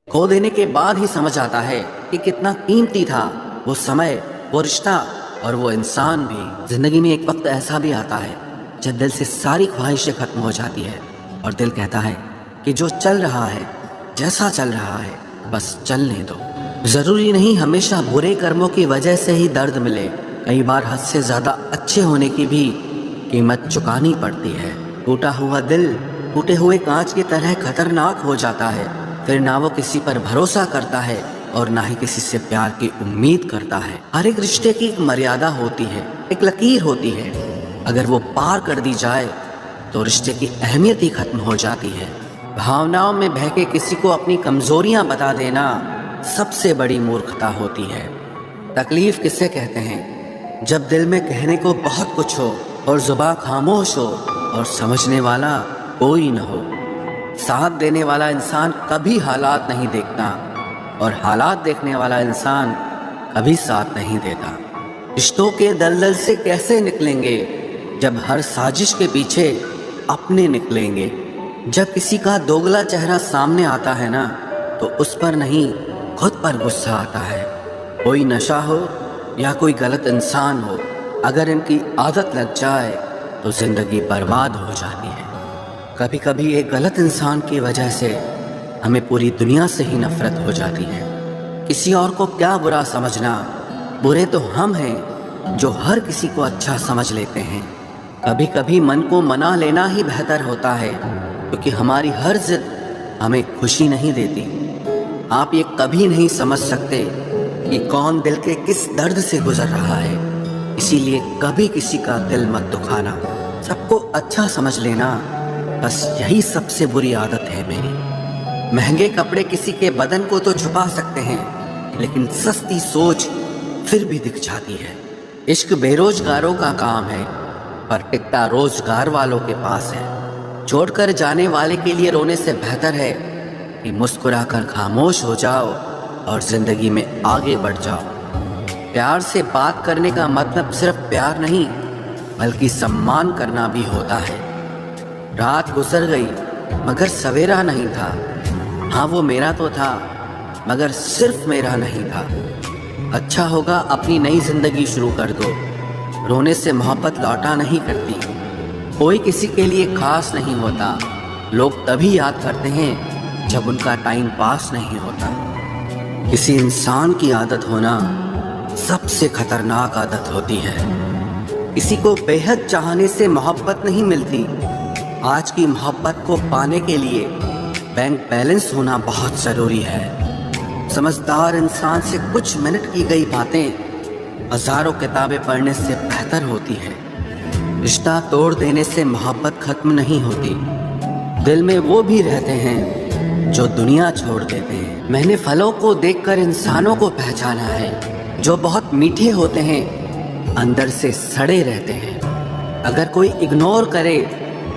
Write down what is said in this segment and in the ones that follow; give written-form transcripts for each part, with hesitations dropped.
खो देने के बाद ही समझ आता है कि कितना कीमती था वो समय, वो रिश्ता और वो इंसान भी। जिंदगी में एक वक्त ऐसा भी आता है जब दिल से सारी ख्वाहिशें खत्म हो जाती है और दिल कहता है कि जो चल रहा है, जैसा चल रहा है, बस चलने दो। जरूरी नहीं हमेशा बुरे कर्मों की वजह से ही दर्द मिले, कई बार हद से ज्यादा अच्छे होने की भी कीमत चुकानी पड़ती है। टूटा हुआ दिल टूटे हुए कांच की तरह खतरनाक हो जाता है। फिर ना वो किसी पर भरोसा करता है और ना ही किसी से प्यार की उम्मीद करता है। हर एक रिश्ते की एक मर्यादा होती है, एक लकीर होती है। अगर वो पार कर दी जाए तो रिश्ते की अहमियत ही खत्म हो जाती है। भावनाओं में बह के किसी को अपनी कमजोरियां बता देना सबसे बड़ी मूर्खता होती है। तकलीफ किसे कहते हैं? जब दिल में कहने को बहुत कुछ हो और जुबान खामोश हो और समझने वाला कोई न हो। साथ देने वाला इंसान कभी हालात नहीं देखता और हालात देखने वाला इंसान कभी साथ नहीं देता। रिश्तों के दलदल से कैसे निकलेंगे जब हर साजिश के पीछे अपने निकलेंगे। जब किसी का दोगला चेहरा सामने आता है ना, तो उस पर नहीं खुद पर गुस्सा आता है। कोई नशा हो या कोई गलत इंसान हो, अगर इनकी आदत लग जाए तो जिंदगी बर्बाद हो जाती है। कभी कभी एक गलत इंसान की वजह से हमें पूरी दुनिया से ही नफरत हो जाती है। किसी और को क्या बुरा समझना, बुरे तो हम हैं जो हर किसी को अच्छा समझ लेते हैं। कभी कभी मन को मना लेना ही बेहतर होता है, क्योंकि हमारी हर जिद हमें खुशी नहीं देती। आप ये कभी नहीं समझ सकते कि कौन दिल के किस दर्द से गुजर रहा है, इसीलिए कभी किसी का दिल मत दुखाना। सबको अच्छा समझ लेना, बस यही सबसे बुरी आदत है मेरी। महंगे कपड़े किसी के बदन को तो छुपा सकते हैं, लेकिन सस्ती सोच फिर भी दिख जाती है। इश्क बेरोजगारों का काम है, पर टिकता रोजगार वालों के पास है। छोड़कर जाने वाले के लिए रोने से बेहतर है कि मुस्कुराकर खामोश हो जाओ और जिंदगी में आगे बढ़ जाओ। प्यार से बात करने का मतलब सिर्फ प्यार नहीं, बल्कि सम्मान करना भी होता है। रात गुजर गई मगर सवेरा नहीं था। हाँ, वो मेरा तो था मगर सिर्फ मेरा नहीं था। अच्छा होगा अपनी नई जिंदगी शुरू कर दो। रोने से मोहब्बत लौटा नहीं करती। कोई किसी के लिए खास नहीं होता। लोग तभी याद करते हैं जब उनका टाइम पास नहीं होता। किसी इंसान की आदत होना सबसे खतरनाक आदत होती है। किसी को बेहद चाहने से मोहब्बत नहीं मिलती। आज की मोहब्बत को पाने के लिए बैंक बैलेंस होना बहुत ज़रूरी है। समझदार इंसान से कुछ मिनट की गई बातें हजारों किताबें पढ़ने से बेहतर होती है। रिश्ता तोड़ देने से मोहब्बत खत्म नहीं होती। दिल में वो भी रहते हैं जो दुनिया छोड़ देते हैं। मैंने फलों को देखकर इंसानों को पहचाना है, जो बहुत मीठे होते हैं अंदर से सड़े रहते हैं। अगर कोई इग्नोर करे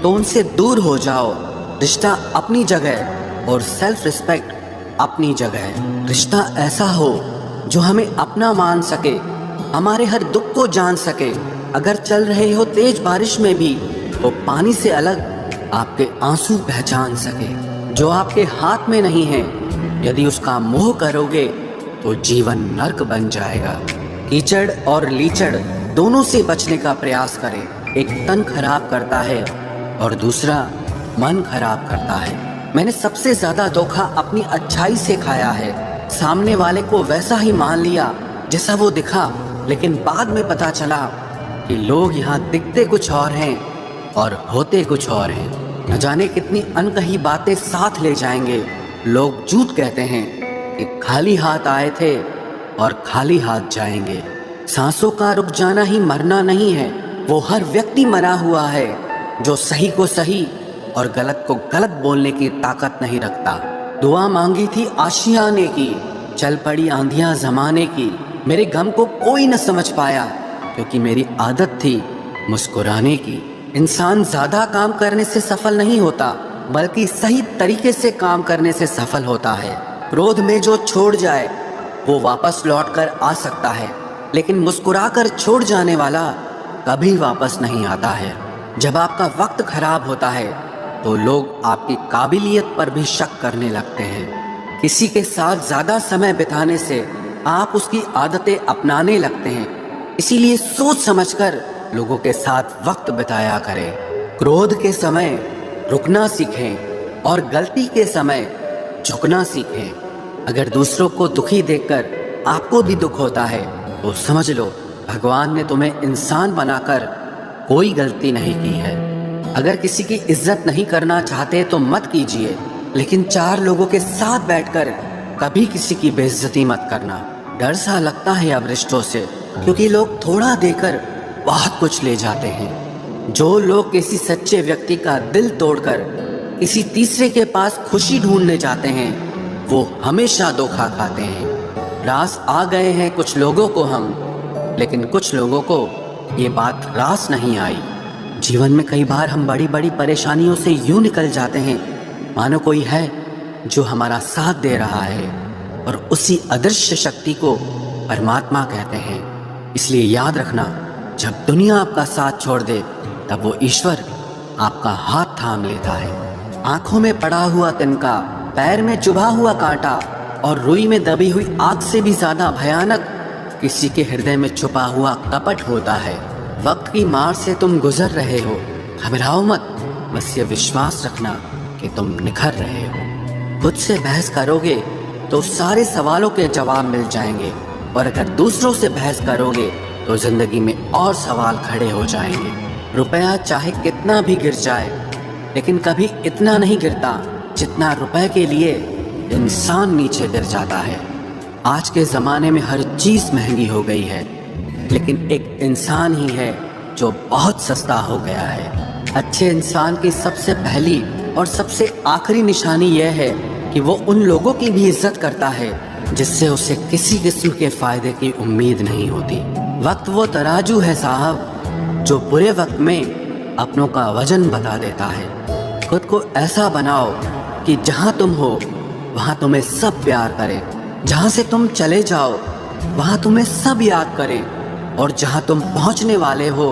तो उनसे दूर हो जाओ। रिश्ता अपनी जगह और सेल्फ रिस्पेक्ट अपनी जगह। रिश्ता ऐसा हो जो हमें अपना मान सके, हमारे हर दुख को जान सके। अगर चल रहे हो तेज बारिश में भी, तो पानी से अलग आपके आंसू पहचान सके। जो आपके हाथ में नहीं है, यदि उसका मोह करोगे तो जीवन नर्क बन जाएगा। कीचड़ और लीचड़ दोनों से बचने का प्रयास करें। एक तन खराब करता है और दूसरा मन खराब करता है। मैंने सबसे ज्यादा धोखा अपनी अच्छाई से खाया है। सामने वाले को वैसा ही मान लिया जैसा वो दिखा, लेकिन बाद में पता चला कि लोग यहाँ दिखते कुछ और हैं और होते कुछ और हैं। न जाने कितनी अनकही बातें साथ ले जाएंगे। लोग झूठ कहते हैं कि खाली हाथ आए थे और खाली हाथ जाएंगे। सांसों का रुक जाना ही मरना नहीं है, वो हर व्यक्ति मरा हुआ है जो सही को सही और गलत को गलत बोलने की ताकत नहीं रखता। दुआ मांगी थी आशियाने की, चल पड़ी आंधियां जमाने की। मेरे गम को कोई न समझ पाया, क्योंकि मेरी आदत थी मुस्कुराने की। इंसान ज्यादा काम करने से सफल नहीं होता, बल्कि सही तरीके से काम करने से सफल होता है। क्रोध में जो छोड़ जाए वो वापस लौट कर आ सकता है, लेकिन मुस्कुरा कर छोड़ जाने वाला कभी वापस नहीं आता है। जब आपका वक्त खराब होता है तो लोग आपकी काबिलियत पर भी शक करने लगते हैं। किसी के साथ ज्यादा समय बिताने से आप उसकी आदतें अपनाने लगते हैं। इसीलिए सोच समझकर लोगों के साथ वक्त बिताया करें। क्रोध के समय रुकना सीखें और गलती के समय झुकना सीखें। अगर दूसरों को दुखी देखकर आपको भी दुख होता है तो समझ लो भगवान ने तुम्हें इंसान बनाकर कोई गलती नहीं की है। अगर किसी की इज्जत नहीं करना चाहते तो मत कीजिए, लेकिन चार लोगों के साथ बैठकर कभी किसी की बेइज्जती मत करना। डर सा लगता है अब रिश्तों से, क्योंकि लोग थोड़ा देकर बहुत कुछ ले जाते हैं। जो लोग किसी सच्चे व्यक्ति का दिल तोड़कर किसी तीसरे के पास खुशी ढूंढने जाते हैं वो हमेशा धोखा खाते हैं। रास आ गए हैं कुछ लोगों को हम, लेकिन कुछ लोगों को ये बात रास नहीं आई। जीवन में कई बार हम बड़ी बड़ी परेशानियों से यूं निकल जाते हैं मानो कोई है जो हमारा साथ दे रहा है, और उसी अदृश्य शक्ति को परमात्मा कहते हैं। इसलिए याद रखना, जब दुनिया आपका साथ छोड़ दे तब वो ईश्वर आपका हाथ थाम लेता है। आंखों में पड़ा हुआ तिनका, पैर में चुभा हुआ कांटा और रुई में दबी हुई आग से भी ज्यादा भयानक किसी के हृदय में छुपा हुआ कपट होता है। वक्त की मार से तुम गुजर रहे हो, घबराओ मत, बस ये विश्वास रखना कि तुम निखर रहे हो। खुद से बहस करोगे तो सारे सवालों के जवाब मिल जाएंगे, और अगर दूसरों से बहस करोगे तो जिंदगी में और सवाल खड़े हो जाएंगे। रुपया चाहे कितना भी गिर जाए, लेकिन कभी इतना नहीं गिरता जितना रुपए के लिए इंसान नीचे गिर जाता है। आज के ज़माने में हर चीज़ महंगी हो गई है, लेकिन एक इंसान ही है जो बहुत सस्ता हो गया है। अच्छे इंसान की सबसे पहली और सबसे आखिरी निशानी यह है कि वो उन लोगों की भी इज्जत करता है जिससे उसे किसी किस्म के फायदे की उम्मीद नहीं होती। वक्त वो तराजू है साहब जो बुरे वक्त में अपनों का वजन बता देता है। खुद को ऐसा बनाओ कि जहाँ तुम हो वहाँ तुम्हें सब प्यार करें, जहाँ से तुम चले जाओ वहाँ तुम्हें सब याद करें, और जहाँ तुम पहुँचने वाले हो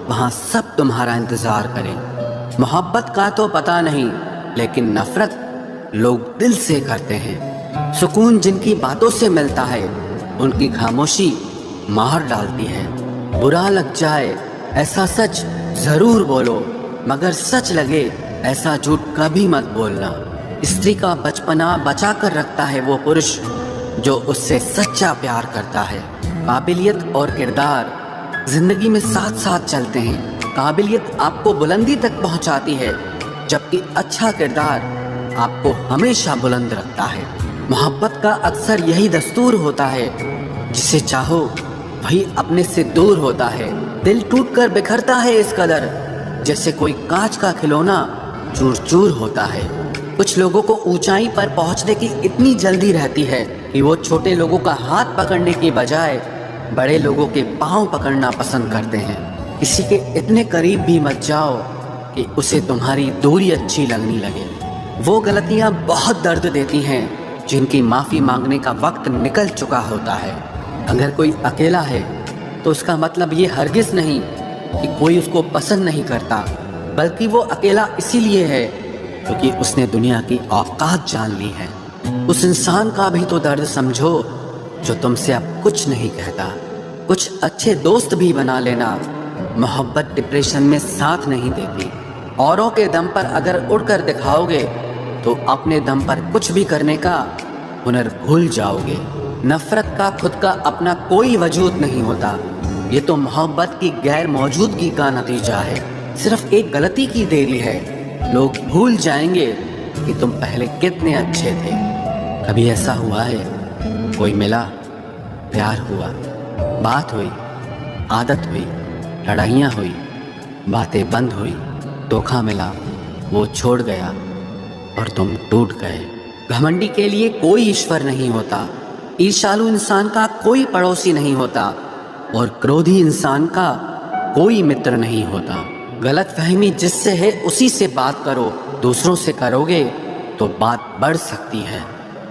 वहाँ सब तुम्हारा इंतज़ार करें। मोहब्बत का तो पता नहीं, लेकिन नफरत लोग दिल से करते हैं। सुकून जिनकी बातों से मिलता है उनकी खामोशी मार डालती है। बुरा लग जाए ऐसा सच जरूर बोलो, मगर सच लगे ऐसा झूठ कभी मत बोलना। स्त्री का बचपना बचा कर रखता है वो पुरुष जो उससे सच्चा प्यार करता है। काबिलियत और किरदार जिंदगी में साथ साथ चलते हैं। काबिलियत आपको बुलंदी तक पहुंचाती है, जबकि अच्छा किरदार आपको हमेशा बुलंद रखता है। मोहब्बत का अक्सर यही दस्तूर होता है, जिसे चाहो वही अपने से दूर होता है। दिल टूट कर बिखरता है इस कदर, जैसे कोई कांच का खिलौना चूर चूर होता है। कुछ लोगों को ऊंचाई पर पहुंचने की इतनी जल्दी रहती है कि वो छोटे लोगों का हाथ पकड़ने की बजाय बड़े लोगों के पांव पकड़ना पसंद करते हैं। किसी के इतने करीब भी मत जाओ कि उसे तुम्हारी दूरी अच्छी लगने लगे। वो गलतियां बहुत दर्द देती हैं जिनकी माफ़ी मांगने का वक्त निकल चुका होता है। अगर कोई अकेला है तो उसका मतलब ये हरगिज़ नहीं कि कोई उसको पसंद नहीं करता, बल्कि वो अकेला इसीलिए है क्योंकि उसने दुनिया की औकात जान ली है। उस इंसान का भी तो दर्द समझो जो तुमसे अब कुछ नहीं कहता। कुछ अच्छे दोस्त भी बना लेना। मोहब्बत डिप्रेशन में साथ नहीं देती। औरों के दम पर अगर उड़कर दिखाओगे तो अपने दम पर कुछ भी करने का हुनर भूल जाओगे। नफरत का खुद का अपना कोई वजूद नहीं होता, ये तो मोहब्बत की गैर मौजूदगी का नतीजा है। सिर्फ एक गलती की देरी है, लोग भूल जाएंगे कि तुम पहले कितने अच्छे थे। कभी ऐसा हुआ है कोई मिला, प्यार हुआ, बात हुई, आदत हुई, लड़ाइयाँ हुई, बातें बंद हुई, धोखा मिला, वो छोड़ गया और तुम टूट गए। घमंडी के लिए कोई ईश्वर नहीं होता, ईर्ष्यालु इंसान का कोई पड़ोसी नहीं होता, और क्रोधी इंसान का कोई मित्र नहीं होता। गलत फहमी जिससे है उसी से बात करो, दूसरों से करोगे तो बात बढ़ सकती है।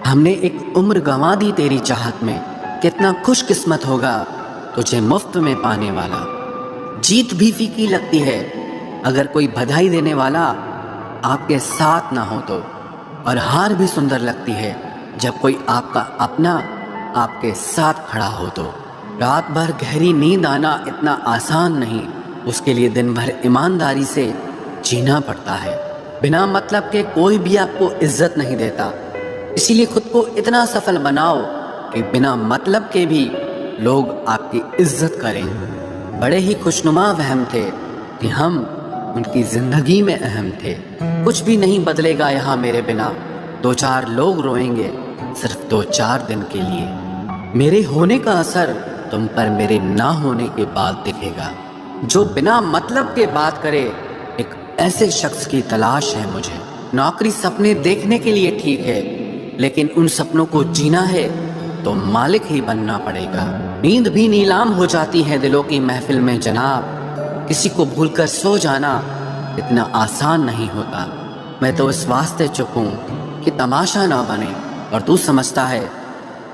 हमने एक उम्र गंवा दी तेरी चाहत में, कितना खुशकिस्मत होगा तुझे मुफ्त में पाने वाला। जीत भी फीकी लगती है अगर कोई बधाई देने वाला आपके साथ ना हो तो, और हार भी सुंदर लगती है جب کوئی آپ کا اپنا آپ کے ساتھ کھڑا ہو تو رات بھر گہری نیند آنا اتنا آسان نہیں، اس کے لیے دن بھر ایمانداری سے جینا پڑتا ہے۔ بنا مطلب کے کوئی بھی آپ کو عزت نہیں دیتا، اسی لیے خود کو اتنا سفل بناؤ کہ بنا مطلب کے بھی لوگ آپ کی عزت کریں۔ بڑے ہی خوشنما وہم تھے کہ ہم ان کی زندگی میں اہم تھے۔ کچھ بھی نہیں بدلے گا یہاں میرے بنا، دو چار لوگ روئیں گے صرف دو چار دن کے لیے۔ میرے ہونے کا اثر تم پر میرے نہ ہونے کے بعد دکھے گا۔ جو بنا مطلب کے بات کرے، ایک ایسے شخص کی تلاش ہے مجھے۔ نوکری سپنے دیکھنے کے لیے ٹھیک ہے، لیکن ان سپنوں کو جینا ہے تو مالک ہی بننا پڑے گا۔ نیند بھی نیلام ہو جاتی ہے دلوں کی محفل میں جناب، کسی کو بھول کر سو جانا اتنا آسان نہیں ہوتا۔ میں تو اس واسطے چپ ہوں کہ تماشا نہ بنے، اور تو سمجھتا ہے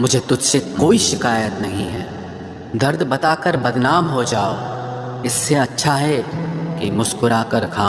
مجھے تجھ سے کوئی شکایت نہیں ہے۔ درد بتا کر بدنام ہو جاؤ، اس سے اچھا ہے کہ مسکرا کر کھاؤ۔